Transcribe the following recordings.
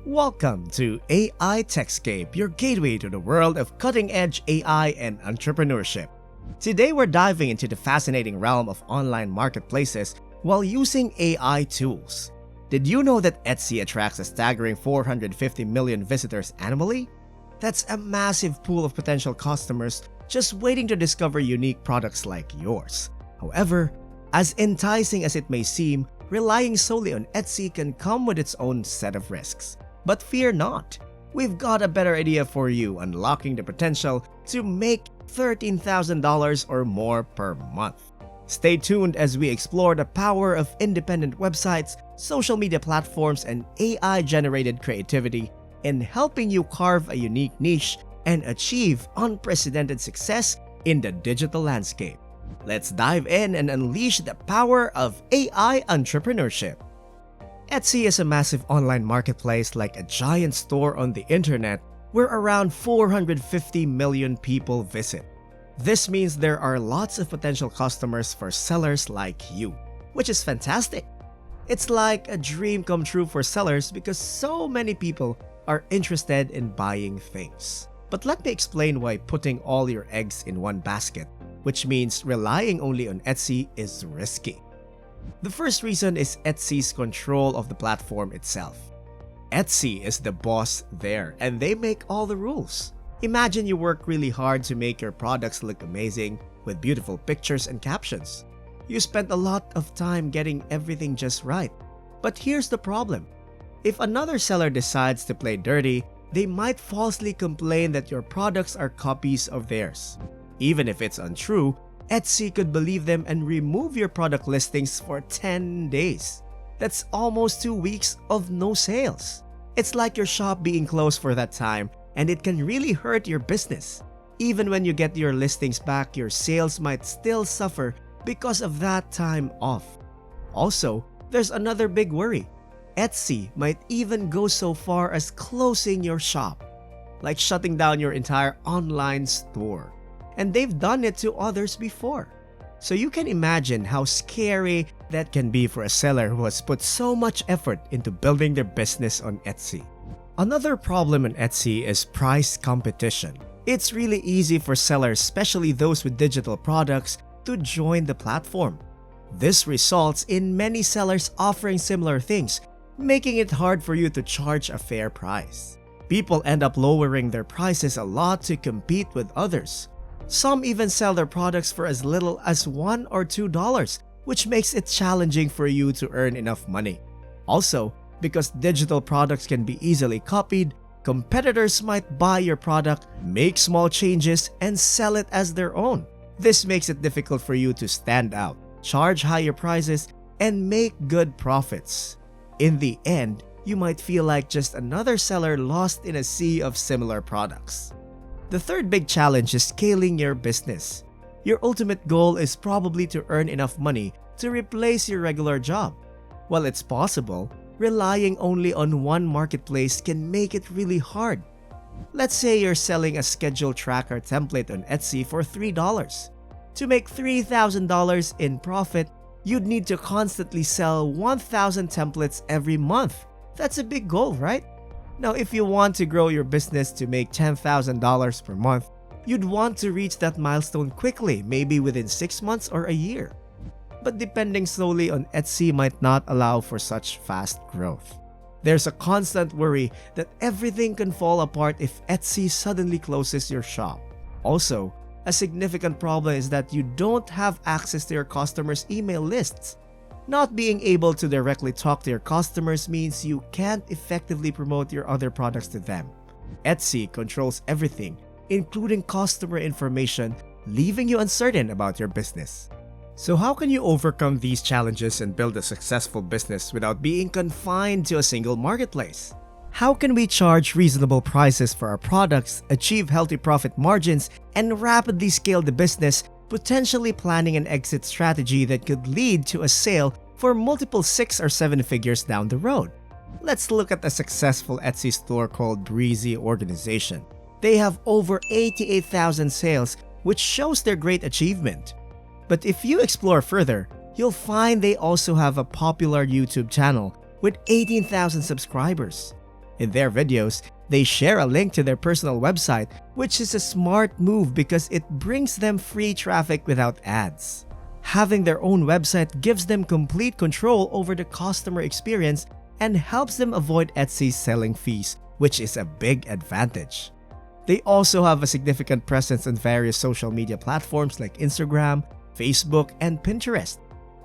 Welcome to AI Techscape, your gateway to the world of cutting-edge AI and entrepreneurship. Today we're diving into the fascinating realm of online marketplaces while using AI tools. Did you know that Etsy attracts a staggering 450 million visitors annually? That's a massive pool of potential customers just waiting to discover unique products like yours. However, as enticing as it may seem, relying solely on Etsy can come with its own set of risks. But fear not, we've got a better idea for you, unlocking the potential to make $13,000 or more per month. Stay tuned as we explore the power of independent websites, social media platforms, and AI-generated creativity in helping you carve a unique niche and achieve unprecedented success in the digital landscape. Let's dive in and unleash the power of AI entrepreneurship. Etsy is a massive online marketplace like a giant store on the internet where around 450 million people visit. This means there are lots of potential customers for sellers like you, which is fantastic. It's like a dream come true for sellers because so many people are interested in buying things. But let me explain why putting all your eggs in one basket, which means relying only on Etsy, is risky. The first reason is Etsy's control of the platform itself. Etsy is the boss there and they make all the rules. Imagine you work really hard to make your products look amazing with beautiful pictures and captions. You spent a lot of time getting everything just right. But here's the problem. If another seller decides to play dirty, they might falsely complain that your products are copies of theirs. Even if it's untrue, Etsy could believe them and remove your product listings for 10 days. That's almost 2 weeks of no sales. It's like your shop being closed for that time, and it can really hurt your business. Even when you get your listings back, your sales might still suffer because of that time off. Also, there's another big worry. Etsy might even go so far as closing your shop, like shutting down your entire online store. And they've done it to others before. So you can imagine how scary that can be for a seller who has put so much effort into building their business on Etsy. Another problem on Etsy is price competition. It's really easy for sellers, especially those with digital products, to join the platform. This results in many sellers offering similar things, making it hard for you to charge a fair price. People end up lowering their prices a lot to compete with others. Some even sell their products for as little as $1 or $2, which makes it challenging for you to earn enough money. Also, because digital products can be easily copied, competitors might buy your product, make small changes, and sell it as their own. This makes it difficult for you to stand out, charge higher prices, and make good profits. In the end, you might feel like just another seller lost in a sea of similar products. The third big challenge is scaling your business. Your ultimate goal is probably to earn enough money to replace your regular job. While it's possible, relying only on one marketplace can make it really hard. Let's say you're selling a schedule tracker template on Etsy for $3. To make $3,000 in profit, you'd need to constantly sell 1,000 templates every month. That's a big goal, right? Now, if you want to grow your business to make $10,000 per month, you'd want to reach that milestone quickly, maybe within 6 months or a year. But depending solely on Etsy might not allow for such fast growth. There's a constant worry that everything can fall apart if Etsy suddenly closes your shop. Also, a significant problem is that you don't have access to your customers' email lists. Not being able to directly talk to your customers means you can't effectively promote your other products to them. Etsy controls everything, including customer information, leaving you uncertain about your business. So how can you overcome these challenges and build a successful business without being confined to a single marketplace? How can we charge reasonable prices for our products, achieve healthy profit margins, and rapidly scale the business, potentially planning an exit strategy that could lead to a sale for multiple 6 or 7 figures down the road? Let's look at a successful Etsy store called Breezy Organization. They have over 88,000 sales, which shows their great achievement. But if you explore further, you'll find they also have a popular YouTube channel with 18,000 subscribers. In their videos, they share a link to their personal website, which is a smart move because it brings them free traffic without ads. Having their own website gives them complete control over the customer experience and helps them avoid Etsy's selling fees, which is a big advantage. They also have a significant presence on various social media platforms like Instagram, Facebook, and Pinterest.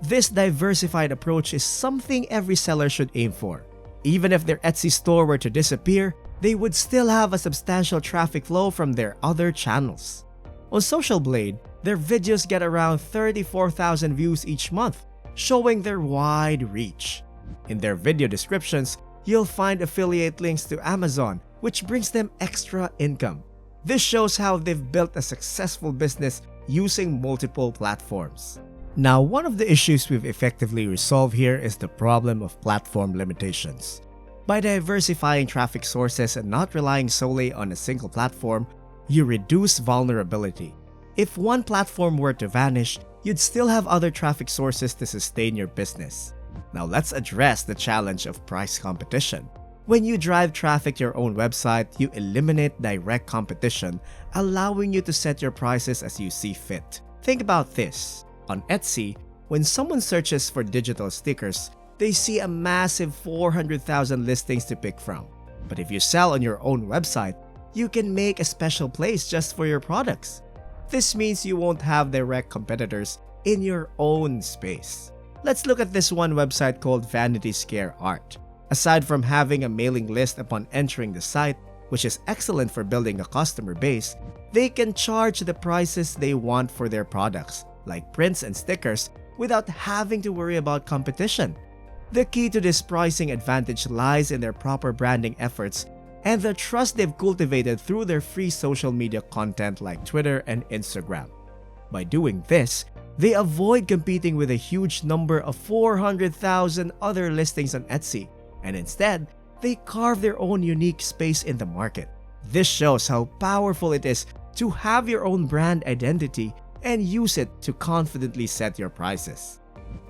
This diversified approach is something every seller should aim for. Even if their Etsy store were to disappear, they would still have a substantial traffic flow from their other channels. On Social Blade, their videos get around 34,000 views each month, showing their wide reach. In their video descriptions, you'll find affiliate links to Amazon, which brings them extra income. This shows how they've built a successful business using multiple platforms. Now, one of the issues we've effectively resolved here is the problem of platform limitations. By diversifying traffic sources and not relying solely on a single platform, you reduce vulnerability. If one platform were to vanish, you'd still have other traffic sources to sustain your business. Now let's address the challenge of price competition. When you drive traffic to your own website, you eliminate direct competition, allowing you to set your prices as you see fit. Think about this. On Etsy, when someone searches for digital stickers, they see a massive 400,000 listings to pick from. But if you sell on your own website, you can make a special place just for your products. This means you won't have direct competitors in your own space. Let's look at this one website called Vanity Scare Art. Aside from having a mailing list upon entering the site, which is excellent for building a customer base, they can charge the prices they want for their products, like prints and stickers, without having to worry about competition. The key to this pricing advantage lies in their proper branding efforts and the trust they've cultivated through their free social media content like Twitter and Instagram. By doing this, they avoid competing with a huge number of 400,000 other listings on Etsy, and instead, they carve their own unique space in the market. This shows how powerful it is to have your own brand identity and use it to confidently set your prices.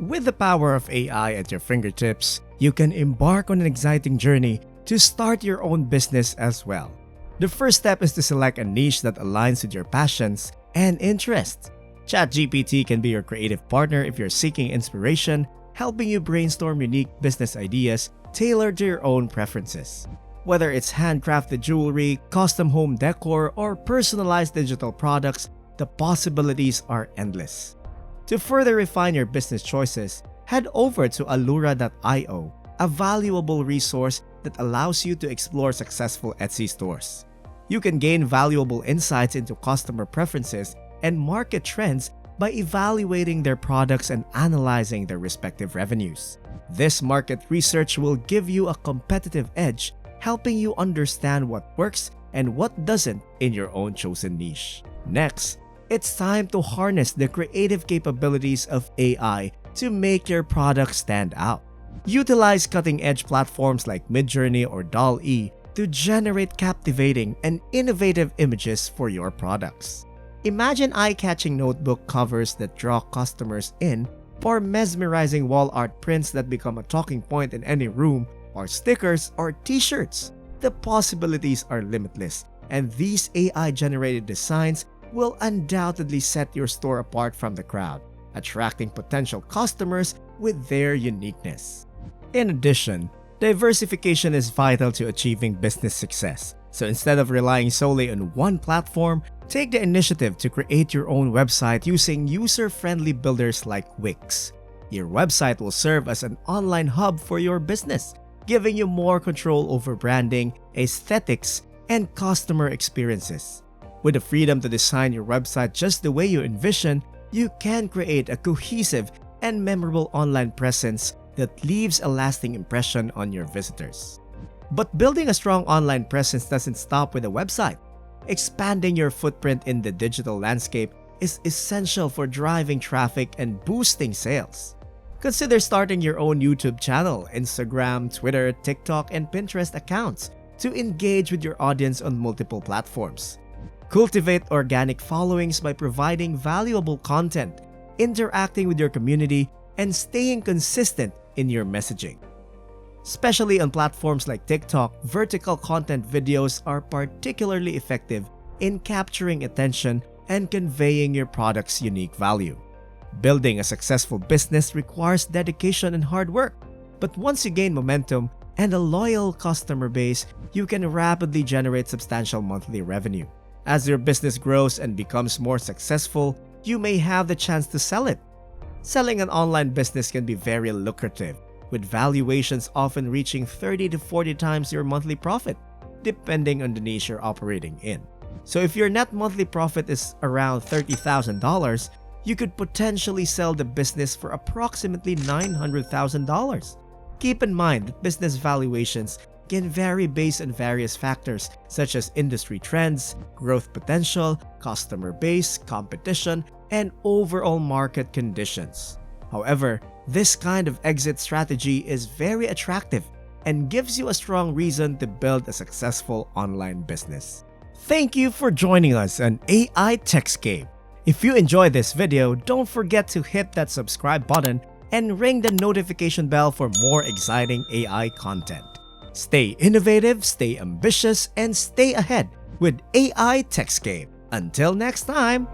With the power of AI at your fingertips, you can embark on an exciting journey to start your own business as well. The first step is to select a niche that aligns with your passions and interests. ChatGPT can be your creative partner if you're seeking inspiration, helping you brainstorm unique business ideas tailored to your own preferences. Whether it's handcrafted jewelry, custom home decor, or personalized digital products, the possibilities are endless. To further refine your business choices, head over to allura.io, a valuable resource that allows you to explore successful Etsy stores. You can gain valuable insights into customer preferences and market trends by evaluating their products and analyzing their respective revenues. This market research will give you a competitive edge, helping you understand what works and what doesn't in your own chosen niche. Next, it's time to harness the creative capabilities of AI to make your product stand out. Utilize cutting-edge platforms like Midjourney or DALL-E to generate captivating and innovative images for your products. Imagine eye-catching notebook covers that draw customers in, or mesmerizing wall art prints that become a talking point in any room, or stickers or t-shirts. The possibilities are limitless, and these AI-generated designs will undoubtedly set your store apart from the crowd, attracting potential customers with their uniqueness. In addition, diversification is vital to achieving business success. So instead of relying solely on one platform, take the initiative to create your own website using user-friendly builders like Wix. Your website will serve as an online hub for your business, giving you more control over branding, aesthetics, and customer experiences. With the freedom to design your website just the way you envision, you can create a cohesive and memorable online presence that leaves a lasting impression on your visitors. But building a strong online presence doesn't stop with a website. Expanding your footprint in the digital landscape is essential for driving traffic and boosting sales. Consider starting your own YouTube channel, Instagram, Twitter, TikTok, and Pinterest accounts to engage with your audience on multiple platforms. Cultivate organic followings by providing valuable content, interacting with your community, and staying consistent in your messaging. Especially on platforms like TikTok, vertical content videos are particularly effective in capturing attention and conveying your product's unique value. Building a successful business requires dedication and hard work, but once you gain momentum and a loyal customer base, you can rapidly generate substantial monthly revenue. As your business grows and becomes more successful, you may have the chance to sell it. Selling an online business can be very lucrative, with valuations often reaching 30 to 40 times your monthly profit, depending on the niche you're operating in. So if your net monthly profit is around $30,000, you could potentially sell the business for approximately $900,000. Keep in mind that business valuations can vary based on various factors such as industry trends, growth potential, customer base, competition, and overall market conditions. However, this kind of exit strategy is very attractive and gives you a strong reason to build a successful online business. Thank you for joining us on AI Techscape. If you enjoyed this video, don't forget to hit that subscribe button and ring the notification bell for more exciting AI content. Stay innovative, stay ambitious, and stay ahead with AI Techscape. Until next time!